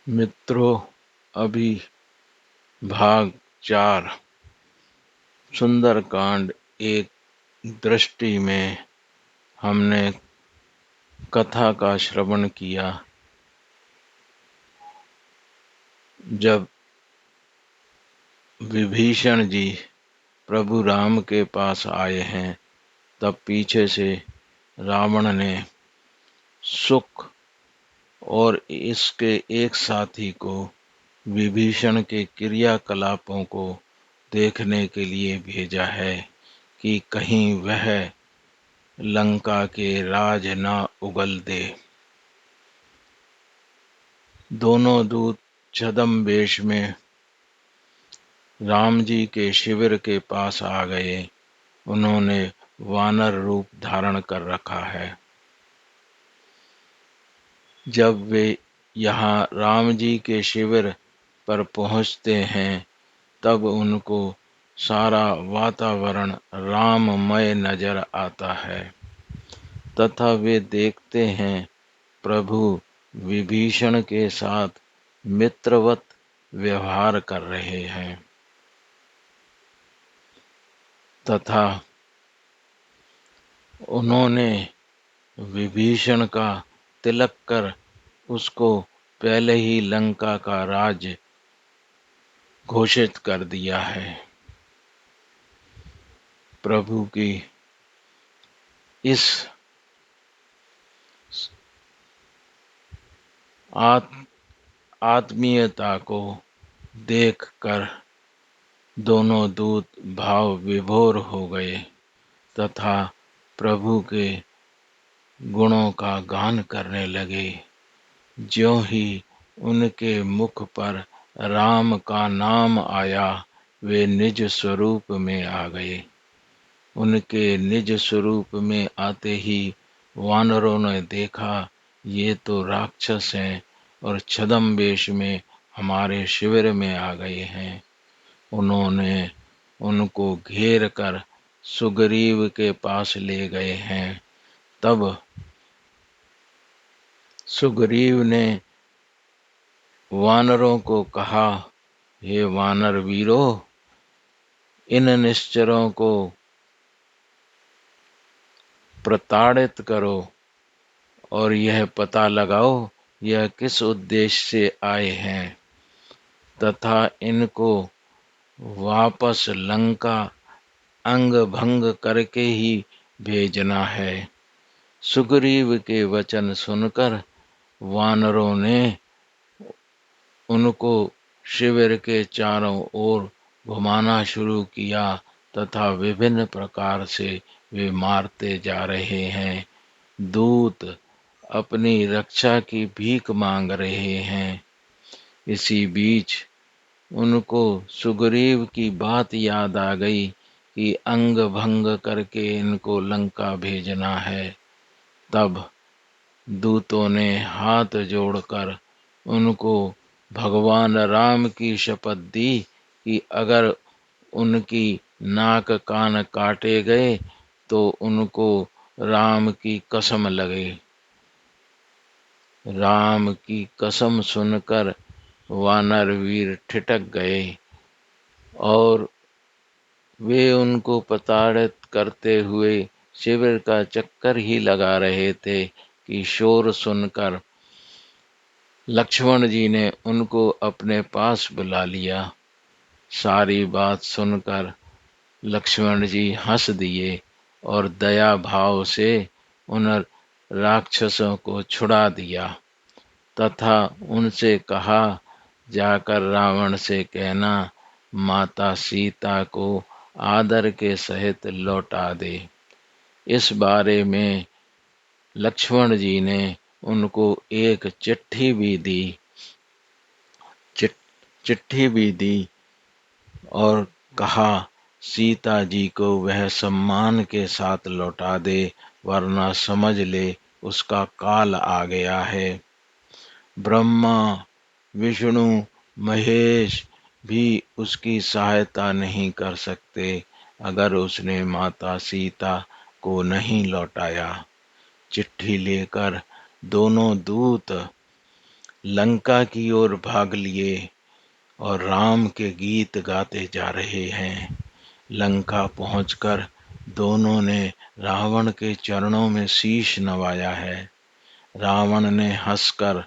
मित्रों, अभी भाग 4 सुंदरकांड एक दृष्टि में हमने कथा का श्रवण किया। जब विभीषण जी प्रभु राम के पास आए हैं, तब पीछे से रावण ने सुख और इसके एक साथी को विभीषण के क्रियाकलापों को देखने के लिए भेजा है कि कहीं वह लंका के राज न उगल दे। दोनों दूत छद्म में राम जी के शिविर के पास आ गए। उन्होंने वानर रूप धारण कर रखा है। जब वे यहाँ राम जी के शिविर पर पहुँचते हैं, तब उनको सारा वातावरण राममय नजर आता है तथा वे देखते हैं प्रभु विभीषण के साथ मित्रवत व्यवहार कर रहे हैं तथा उन्होंने विभीषण का तिलक कर उसको पहले ही लंका का राज घोषित कर दिया है। प्रभु की इस आत्मीयता को देखकर दोनों दूत भाव विभोर हो गए तथा प्रभु के गुणों का गान करने लगे। ज्यों ही उनके मुख पर राम का नाम आया, वे निज स्वरूप में आ गए। उनके निज स्वरूप में आते ही वानरों ने देखा, ये तो राक्षस हैं और छद्म वेश में हमारे शिविर में आ गए हैं। उन्होंने उनको घेर कर सुग्रीव के पास ले गए हैं। तब सुग्रीव ने वानरों को कहा, हे वानर वीरों, इन निश्चरों को प्रताड़ित करो और यह पता लगाओ यह किस उद्देश्य से आए हैं तथा इनको वापस लंका अंग भंग करके ही भेजना है। सुग्रीव के वचन सुनकर वानरों ने उनको शिविर के चारों ओर घुमाना शुरू किया तथा विभिन्न प्रकार से वे मारते जा रहे हैं। दूत अपनी रक्षा की भीख मांग रहे हैं। इसी बीच उनको सुग्रीव की बात याद आ गई कि अंग भंग करके इनको लंका भेजना है। तब दूतों ने हाथ जोड़कर उनको भगवान राम की शपथ दी कि अगर उनकी नाक कान काटे गए तो उनको राम की कसम लगे। राम की कसम सुनकर वानर वीर ठिठक गए और वे उनको प्रताड़ित करते हुए शिविर का चक्कर ही लगा रहे थे कि शोर सुनकर लक्ष्मण जी ने उनको अपने पास बुला लिया। सारी बात सुनकर लक्ष्मण जी हंस दिए और दया भाव से उन राक्षसों को छुड़ा दिया तथा उनसे कहा, जाकर रावण से कहना माता सीता को आदर के सहित लौटा दे। इस बारे में लक्ष्मण जी ने उनको एक चिट्ठी भी दी और कहा, सीता जी को वह सम्मान के साथ लौटा दे, वरना समझ ले उसका काल आ गया है। ब्रह्मा विष्णु महेश भी उसकी सहायता नहीं कर सकते अगर उसने माता सीता को नहीं लौटाया। चिट्ठी लेकर दोनों दूत लंका की ओर भाग लिए और राम के गीत गाते जा रहे हैं। लंका पहुंचकर दोनों ने रावण के चरणों में शीश नवाया है। रावण ने हंसकर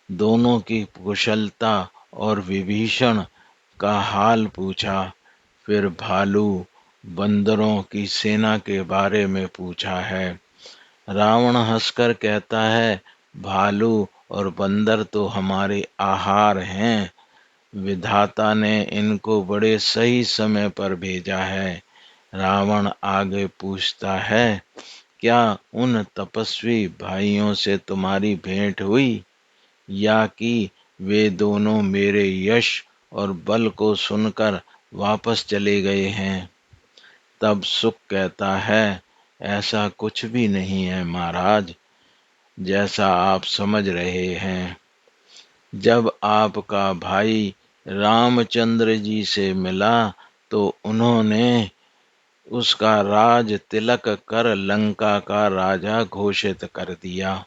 दोनों की कुशलता और विभीषण का हाल पूछा। फिर भालू बंदरों की सेना के बारे में पूछा है। रावण हंसकर कहता है, भालू और बंदर तो हमारे आहार हैं। विधाता ने इनको बड़े सही समय पर भेजा है। रावण आगे पूछता है, क्या उन तपस्वी भाइयों से तुम्हारी भेंट हुई, या कि वे दोनों मेरे यश और बल को सुनकर वापस चले गए हैं? तब सुक कहता है, ऐसा कुछ भी नहीं है महाराज, जैसा आप समझ रहे हैं। जब आपका भाई रामचंद्र जी से मिला तो उन्होंने उसका राज तिलक कर लंका का राजा घोषित कर दिया।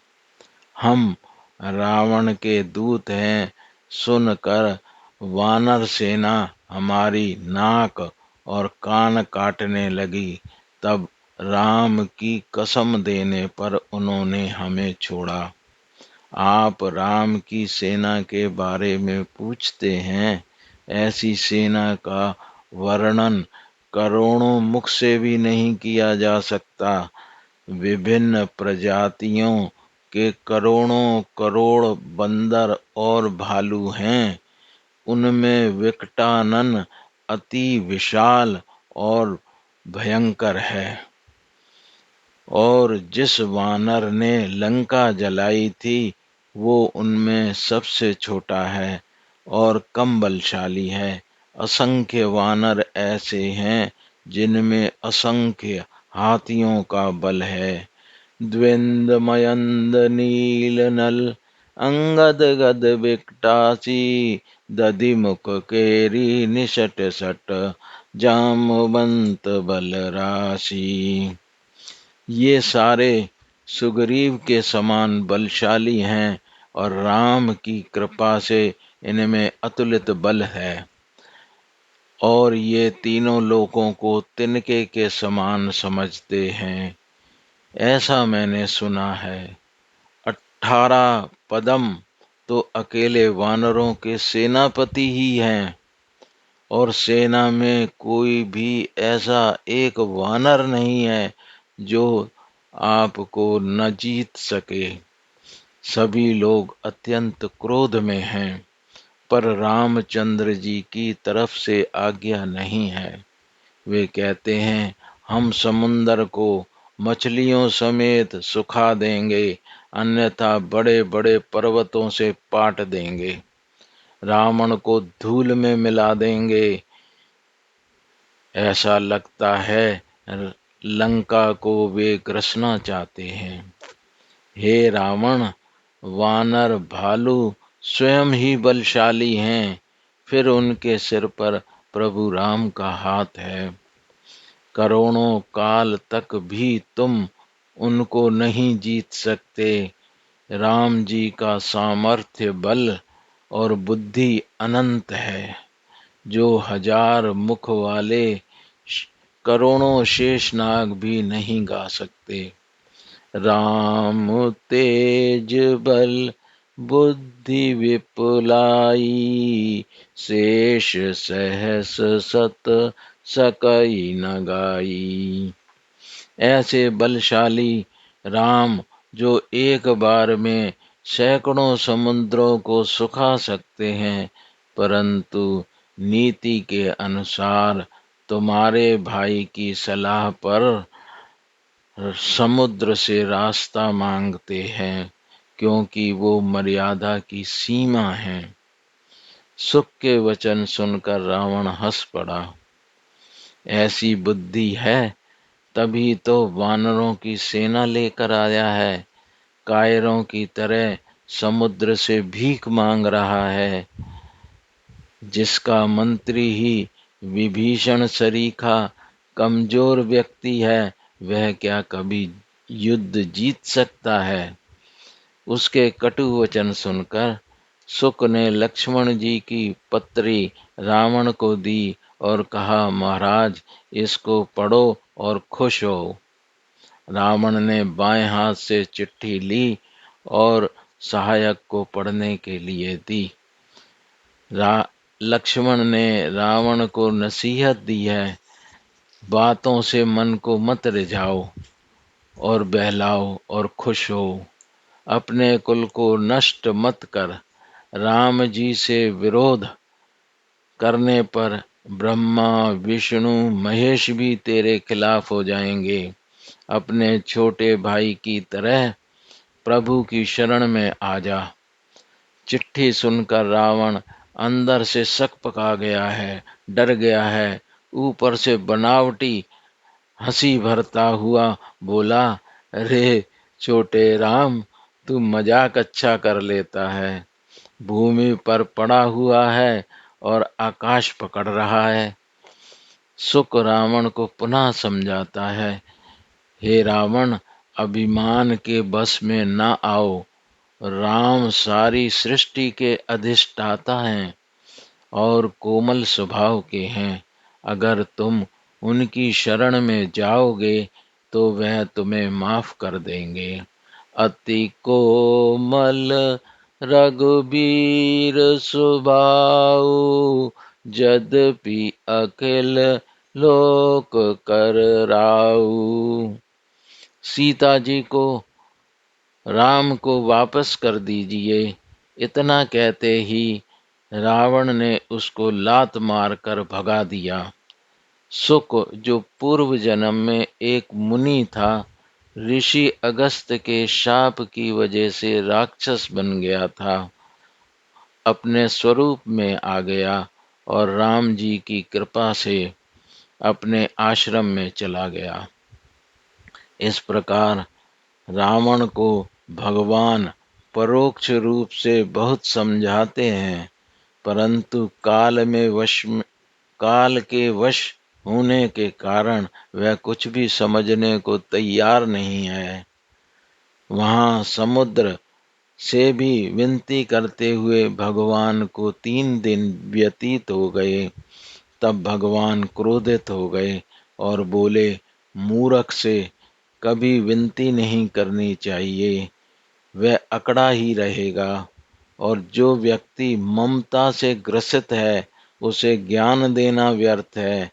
हम रावण के दूत हैं सुनकर वानर सेना हमारी नाक और कान काटने लगी। तब राम की कसम देने पर उन्होंने हमें छोड़ा। आप राम की सेना के बारे में पूछते हैं। ऐसी सेना का वर्णन करोड़ों मुख से भी नहीं किया जा सकता। विभिन्न प्रजातियों के करोड़ों करोड़ बंदर और भालू हैं। उनमें विकटानन अति विशाल और भयंकर है, और जिस वानर ने लंका जलाई थी वो उनमें सबसे छोटा है और कम बलशाली है। असंख्य वानर ऐसे हैं जिनमें असंख्य हाथियों का बल है। द्विंद मयंद नील नल अंगद गद विकटासी दधि मुख केरी निषट सट जामवंत बल राशि। ये सारे सुग्रीव के समान बलशाली हैं और राम की कृपा से इनमें अतुलित बल है, और ये तीनों लोकों को तिनके के समान समझते हैं, ऐसा मैंने सुना है। 18 पदम तो अकेले वानरों के सेनापति ही हैं, और सेना में कोई भी ऐसा एक वानर नहीं है जो आपको न जीत सके। सभी लोग अत्यंत क्रोध में हैं, पर रामचंद्र जी की तरफ से आज्ञा नहीं है। वे कहते हैं, हम समुंदर को मछलियों समेत सुखा देंगे, अन्यथा बड़े बड़े पर्वतों से पाट देंगे। रावण को धूल में मिला देंगे। ऐसा लगता है लंका को वे ग्रसना चाहते हैं। हे रावण, वानर भालू स्वयं ही बलशाली हैं, फिर उनके सिर पर प्रभु राम का हाथ है। करोड़ों काल तक भी तुम उनको नहीं जीत सकते। राम जी का सामर्थ्य, बल और बुद्धि अनंत है, जो 1000 मुख वाले करोड़ों शेषनाग भी नहीं गा सकते। राम तेज बल बुद्धि विपुलाई, शेष सहस सत सकई न गाई। ऐसे बलशाली राम, जो एक बार में सैकड़ों समुद्रों को सुखा सकते हैं, परंतु नीति के अनुसार तुम्हारे भाई की सलाह पर समुद्र से रास्ता मांगते हैं, क्योंकि वो मर्यादा की सीमा है। सुख के वचन सुनकर रावण हंस पड़ा। ऐसी बुद्धि है, तभी तो वानरों की सेना लेकर आया है। कायरों की तरह समुद्र से भीख मांग रहा है। जिसका मंत्री ही विभीषण सरीखा कमजोर व्यक्ति है, वह क्या कभी युद्ध जीत सकता है? उसके कटु वचन सुनकर शुक ने लक्ष्मण जी की पत्री रावण को दी और कहा, महाराज इसको पढ़ो और खुश हो। रावण ने बाएं हाथ से चिट्ठी ली और सहायक को पढ़ने के लिए दी। लक्ष्मण ने रावण को नसीहत दी है, बातों से मन को मत रिझाओ और बहलाओ और खुश हो। अपने कुल को नष्ट मत कर। राम जी से विरोध करने पर ब्रह्मा विष्णु महेश भी तेरे खिलाफ हो जाएंगे। अपने छोटे भाई की तरह प्रभु की शरण में आ जा। चिट्ठी सुनकर रावण अंदर से सक पका गया है, डर गया है। ऊपर से बनावटी हंसी भरता हुआ बोला, अरे छोटे राम, तू मजाक अच्छा कर लेता है। भूमि पर पड़ा हुआ है और आकाश पकड़ रहा है। सुक रावण को पुनः समझाता है, हे रावण, अभिमान के बस में न आओ। राम सारी सृष्टि के अधिष्ठाता हैं और कोमल स्वभाव के हैं। अगर तुम उनकी शरण में जाओगे तो वह तुम्हें माफ कर देंगे। अति कोमल रघुबीर सुभाऊ, यद्यपि अखिल लोक कर राऊ। सीता जी को राम को वापस कर दीजिए। इतना कहते ही रावण ने उसको लात मारकर भगा दिया। शुक, जो पूर्व जन्म में एक मुनि था, ऋषि अगस्त के शाप की वजह से राक्षस बन गया था, अपने स्वरूप में आ गया और राम जी की कृपा से अपने आश्रम में चला गया। इस प्रकार रावण को भगवान परोक्ष रूप से बहुत समझाते हैं, परंतु काल के वश होने के कारण वह कुछ भी समझने को तैयार नहीं है। वहाँ समुद्र से भी विनती करते हुए भगवान को 3 दिन व्यतीत हो गए। तब भगवान क्रोधित हो गए और बोले, मूर्ख से कभी विनती नहीं करनी चाहिए, वह अकड़ा ही रहेगा। और जो व्यक्ति ममता से ग्रसित है उसे ज्ञान देना व्यर्थ है।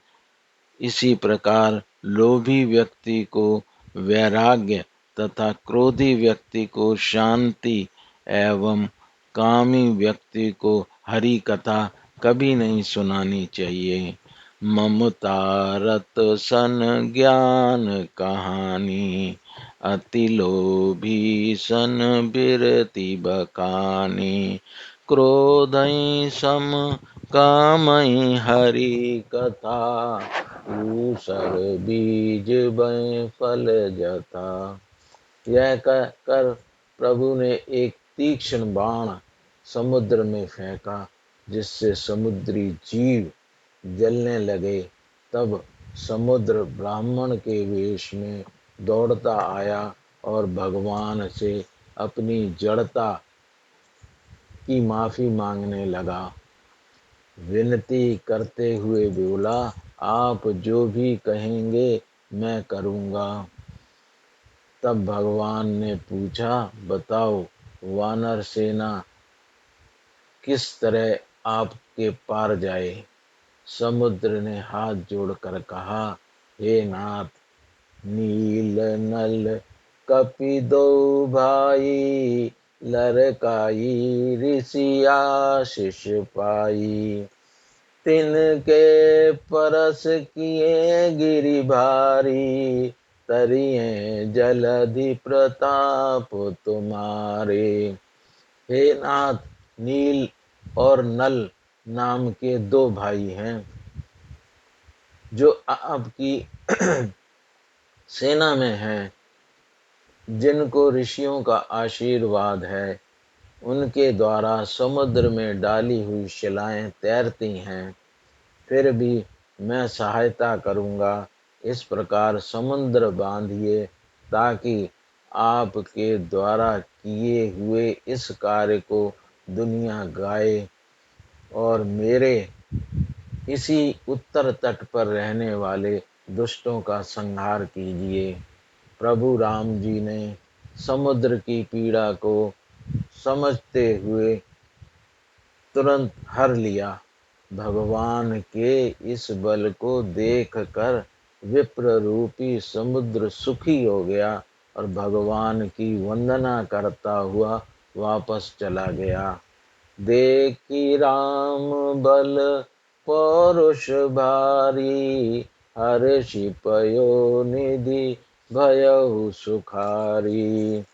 इसी प्रकार लोभी व्यक्ति को वैराग्य तथा क्रोधी व्यक्ति को शांति एवं कामी व्यक्ति को हरि कथा कभी नहीं सुनानी चाहिए। ममता रत सन ज्ञान कहानी, अति लोभी सन बिरति बकानी। क्रोधई सम कामई हरि कथा, ऊसर बीज बय फल जथा। यह कहकर प्रभु ने एक तीक्ष्ण बाण समुद्र में फेंका, जिससे समुद्री जीव जलने लगे। तब समुद्र ब्राह्मण के वेश में दौड़ता आया और भगवान से अपनी जड़ता की माफी मांगने लगा। विनती करते हुए बोला, आप जो भी कहेंगे मैं करूँगा। तब भगवान ने पूछा, बताओ वानर सेना किस तरह आपके पार जाए। समुद्र ने हाथ जोड़कर कहा, हे नाथ, नील नल कपि दो भाई, लरकाई ऋषि आशीष पाई। तिनके परस किए गिरि भारी, तरिए जलधि प्रताप तुम्हारे। हे नाथ, नील और नल नाम के 2 भाई हैं, जो आपकी सेना में हैं, जिनको ऋषियों का आशीर्वाद है। उनके द्वारा समुद्र में डाली हुई शिलाएं तैरती हैं, फिर भी मैं सहायता करूँगा। इस प्रकार समुद्र बांधिए, ताकि आपके द्वारा किए हुए इस कार्य को दुनिया गाए, और मेरे इसी उत्तर तट पर रहने वाले दुष्टों का संहार कीजिए। प्रभु राम जी ने समुद्र की पीड़ा को समझते हुए तुरंत हर लिया। भगवान के इस बल को देख कर विप्र रूपी समुद्र सुखी हो गया और भगवान की वंदना करता हुआ वापस चला गया। देखी राम बल पौरुष भारी, हर्षि पयो निधि भयउ सुखारी।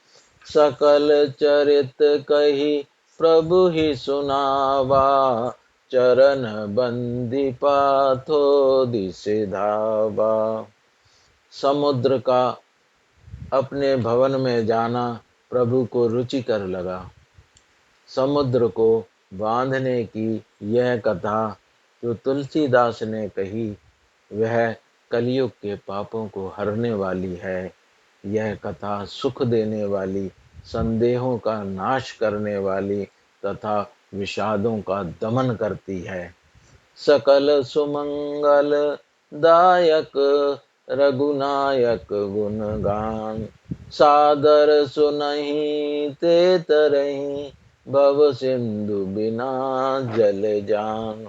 सकल चरित कही प्रभु ही सुनावा, चरण बंदी पाथो दिसे धावा। समुद्र का अपने भवन में जाना प्रभु को रुचिकर लगा। समुद्र को बांधने की यह कथा जो तुलसीदास ने कही, वह कलयुग के पापों को हरने वाली है। यह कथा सुख देने वाली, संदेहों का नाश करने वाली तथा विषादों का दमन करती है। सकल सुमंगल दायक रघुनायक गुणगान, सादर सुनहि ते तरहि भव सिंधु बिना जल जान।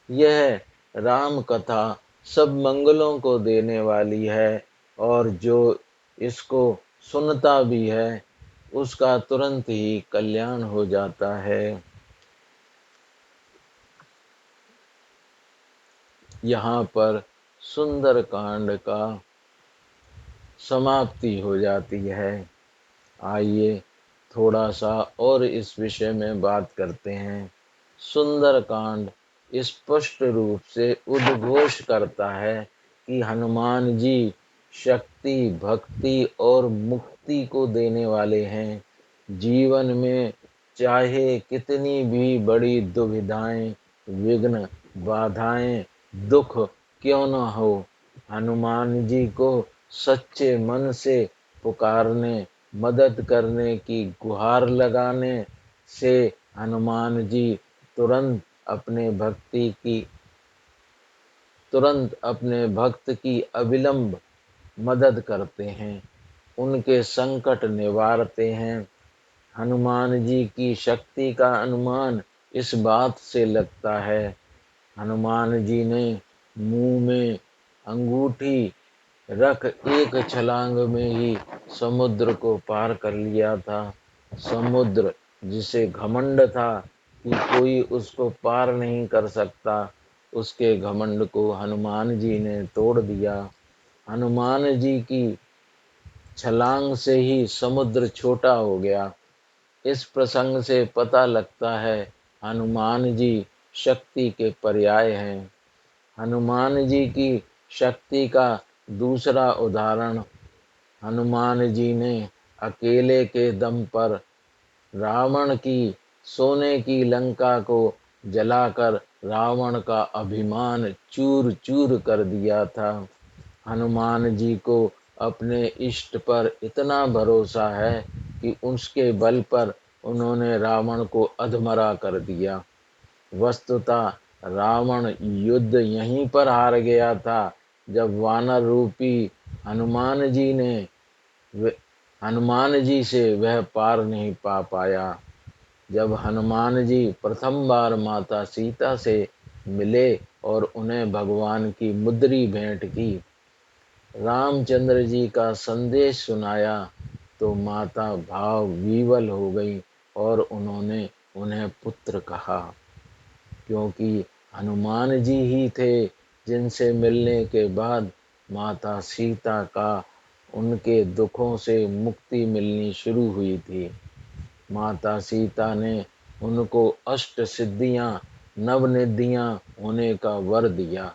यह राम कथा सब मंगलों को देने वाली है, और जो इसको सुनता भी है उसका तुरंत ही कल्याण हो जाता है। यहाँ पर सुंदर कांड का समाप्ति हो जाती है। आइए थोड़ा सा और इस विषय में बात करते हैं। सुंदर कांड स्पष्ट रूप से उद्घोष करता है कि हनुमान जी शक्ति, भक्ति और मुक्ति को देने वाले हैं। जीवन में चाहे कितनी भी बड़ी दुविधाएं, विघ्न, बाधाएं, दुख क्यों न हो, हनुमान जी को सच्चे मन से पुकारने, मदद करने की गुहार लगाने से हनुमान जी तुरंत अपने भक्त की अविलंब मदद करते हैं, उनके संकट निवारते हैं। हनुमान जी की शक्ति का अनुमान इस बात से लगता है, हनुमान जी ने मुंह में अंगूठी रख एक छलांग में ही समुद्र को पार कर लिया था। समुद्र जिसे घमंड था कि कोई उसको पार नहीं कर सकता, उसके घमंड को हनुमान जी ने तोड़ दिया। हनुमान जी की छलांग से ही समुद्र छोटा हो गया। इस प्रसंग से पता लगता है हनुमान जी शक्ति के पर्याय हैं। हनुमान जी की शक्ति का दूसरा उदाहरण, हनुमान जी ने अकेले के दम पर रावण की सोने की लंका को जलाकर रावण का अभिमान चूर चूर कर दिया था। हनुमान जी को अपने इष्ट पर इतना भरोसा है कि उसके बल पर उन्होंने रावण को अधमरा कर दिया। वस्तुतः रावण युद्ध यहीं पर हार गया था, जब वानर रूपी हनुमान जी ने हनुमान जी से वह पार नहीं पा पाया। जब हनुमान जी प्रथम बार माता सीता से मिले और उन्हें भगवान की मुद्री भेंट की, रामचंद्र जी का संदेश सुनाया, तो माता भाव विवल हो गई और उन्होंने उन्हें पुत्र कहा, क्योंकि हनुमान जी ही थे जिनसे मिलने के बाद माता सीता का उनके दुखों से मुक्ति मिलनी शुरू हुई थी। माता सीता ने उनको अष्ट सिद्धियां, नवनिधियां होने का वर दिया।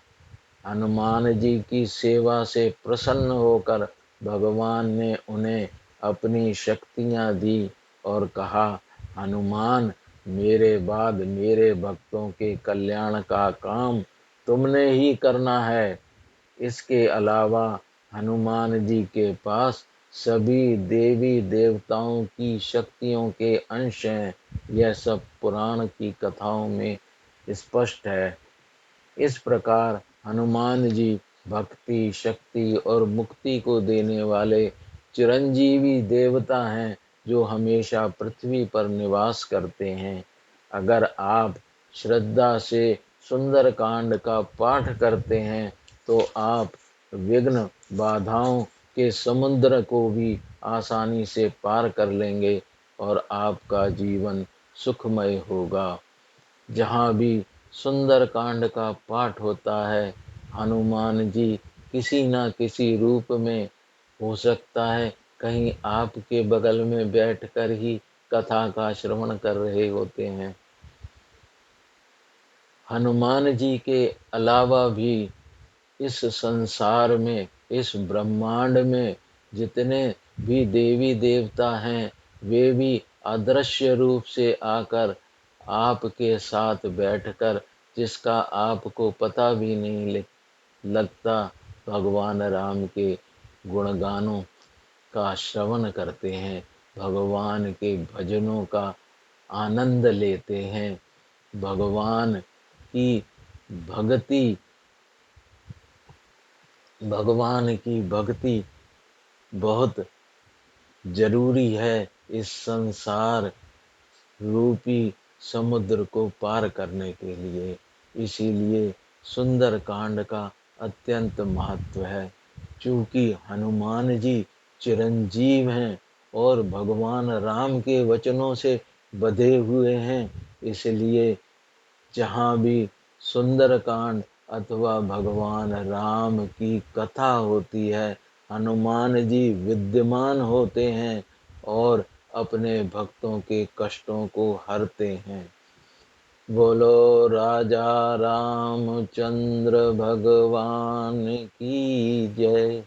हनुमान जी की सेवा से प्रसन्न होकर भगवान ने उन्हें अपनी शक्तियां दी और कहा, हनुमान, मेरे बाद मेरे भक्तों के कल्याण का काम तुमने ही करना है। इसके अलावा हनुमान जी के पास सभी देवी देवताओं की शक्तियों के अंश हैं। यह सब पुराण की कथाओं में स्पष्ट है। इस प्रकार हनुमान जी भक्ति, शक्ति और मुक्ति को देने वाले चिरंजीवी देवता हैं, जो हमेशा पृथ्वी पर निवास करते हैं। अगर आप श्रद्धा से सुंदर कांड का पाठ करते हैं तो आप विघ्न बाधाओं के समुद्र को भी आसानी से पार कर लेंगे और आपका जीवन सुखमय होगा। जहाँ भी सुंदर कांड का पाठ होता है, हनुमान जी किसी न किसी रूप में, हो सकता है कहीं आपके बगल में बैठकर ही कथा का श्रवण कर रहे होते हैं। हनुमान जी के अलावा भी इस संसार में, इस ब्रह्मांड में जितने भी देवी देवता हैं, वे भी अदृश्य रूप से आकर आपके साथ बैठकर, जिसका आपको पता भी नहीं लगता, भगवान राम के गुणगानों का श्रवण करते हैं, भगवान के भजनों का आनंद लेते हैं। भगवान की भक्ति, भगवान की भक्ति बहुत जरूरी है इस संसार रूपी समुद्र को पार करने के लिए। इसीलिए सुंदर कांड का अत्यंत महत्व है। चूंकि हनुमान जी चिरंजीव हैं और भगवान राम के वचनों से बधे हुए हैं, इसलिए जहाँ भी सुंदरकांड अथवा भगवान राम की कथा होती है, हनुमान जी विद्यमान होते हैं और अपने भक्तों के कष्टों को हरते हैं। बोलो राजा रामचंद्र भगवान की जय,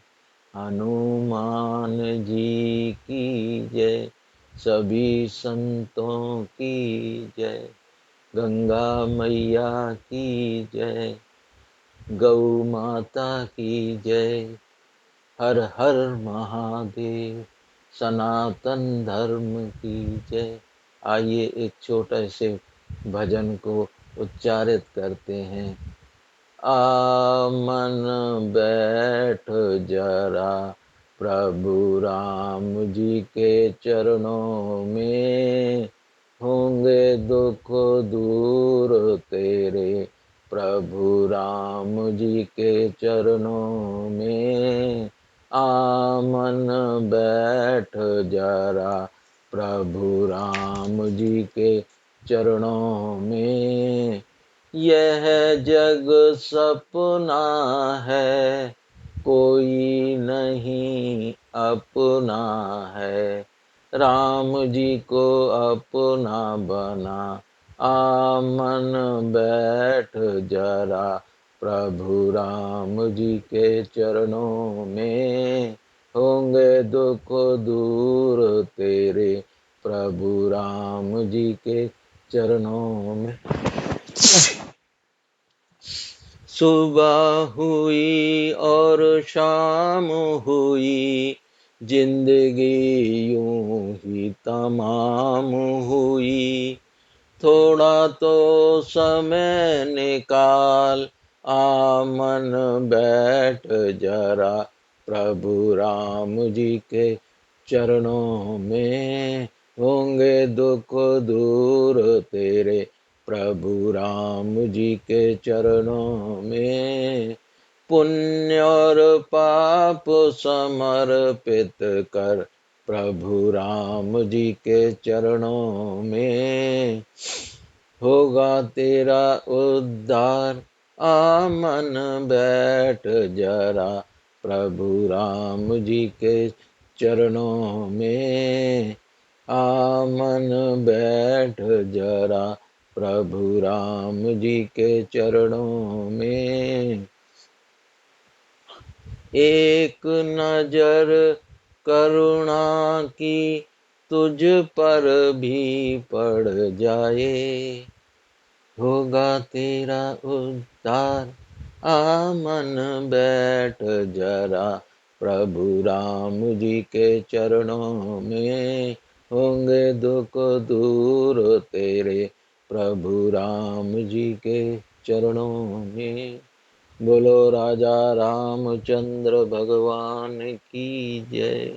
हनुमान जी की जय, सभी संतों की जय, गंगा मैया की जय, गौ माता की जय, हर हर महादेव, सनातन धर्म की जय। आइए एक छोटे से भजन को उच्चारित करते हैं। आमन बैठ जरा प्रभु राम जी के चरणों में, होंगे दुख दूर तेरे प्रभु राम जी के चरणों में। आमन बैठ जरा प्रभु राम जी के चरणों में। यह जग सपना है, कोई नहीं अपना है, राम जी को अपना बना। आमन बैठ जरा प्रभु राम जी के चरणों में, होंगे दुख दूर तेरे प्रभु राम जी के चरणों में। सुबह हुई और शाम हुई, जिंदगी यूं ही तमाम हुई, थोड़ा तो समय निकाल, आमन बैठ जरा प्रभु राम जी के चरणों में, होंगे दुख दूर तेरे प्रभु राम जी के चरणों में। पुण्य और पाप समर्पित कर प्रभु राम जी के चरणों में, होगा तेरा उद्धार। आमन बैठ जरा प्रभु राम जी के चरणों में, आमन बैठ जरा प्रभु राम जी के चरणों में। एक नजर करुणा की तुझ पर भी पड़ जाए, होगा तेरा उद्धार। आमन बैठ जरा प्रभु राम जी के चरणों में, होंगे दुख दूर तेरे प्रभु राम जी के चरणों में। बोलो राजा रामचंद्र भगवान की जय।